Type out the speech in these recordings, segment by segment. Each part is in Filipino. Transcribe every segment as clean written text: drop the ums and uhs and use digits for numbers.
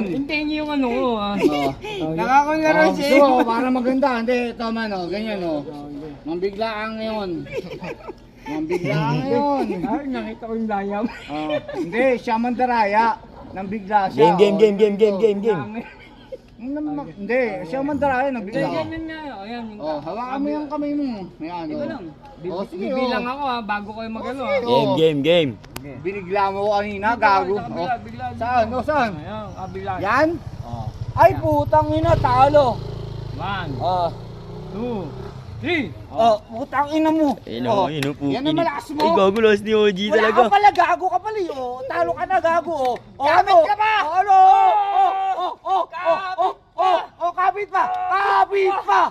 yun. Hintayin niyo yung ano ko ah. Nakakularo siya. Gusto mo, para maganda. Hindi, tama no. Ganyan no. Mambiglaan ngayon. Mambiglaan ngayon. Ay, nakita ko yung layam. Hindi, siya mandaraya. Nang bigla siya. Game. Hindi, siya mandaraya. Nang Hindi, bigla. ganyan nga. Ayan. Hawakan mo yung kamay mo. Ayan, Ito lang. sige, Bibilang ako ha, bago kayo mag-ano ha. Game. Binigla mo ko kanina, gago. Bigla. Saan? Saan? Ayan, kabila. Yan? Ay, putang ina, talo. 1, 2, 3. Putang ina mo. Po. Yan ang malakas mo. Ay, gago, lost ni OG Wala talaga. ka pala, gago ka pala. Talo ka na, gago. Kapit ka pa! Ano? Kapit pa! Kapit pa!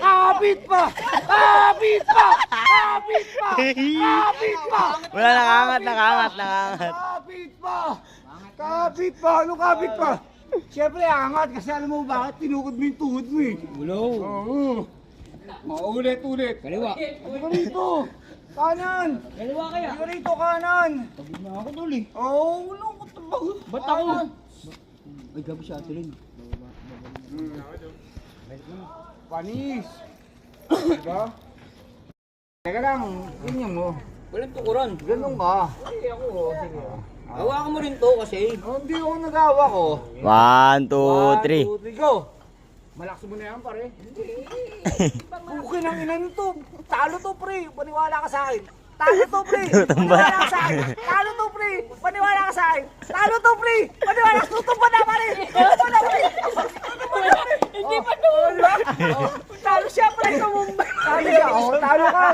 Kapit pa! Kapit pa! Kapit pa! Kapit pa! Wala, nakangat. Kapit pa! Kapit pa! Ano kapit pa? Siyempre, angat kasi alam mo bakit tinukod mo yung tuhod mo eh. Oo. Ulit. Kaliwa. Ano ka rito? Kanan! Kaliwa kaya? Ano ka rito, kanan? Pagod na ako tol eh. Oo, wala ko tabag. Ba't ako? Ay, gabi siya ito rin. Panis! Diba? Teka lang, ganyan mo. Walang tukuran. Ganun ka. Hindi ako. Sige. Hawakan mo rin to kasi. Hindi ako nagawa ko. 1, 2, 3. 1, 2, 3, go! Malakas mo na yan, pare. Okay ng ina nito. Talo to, pre. Paniwala ka sa akin. Talo to, pre. Paniwala ka sa akin. Talo to, pre. Paniwala ka sa akin. Talo to, pre. Paniwala ka. Tutumba na, pare. Tutumba na, pre. Hindi pa doon. Talo siya, pre. Talo siya. Talo ka.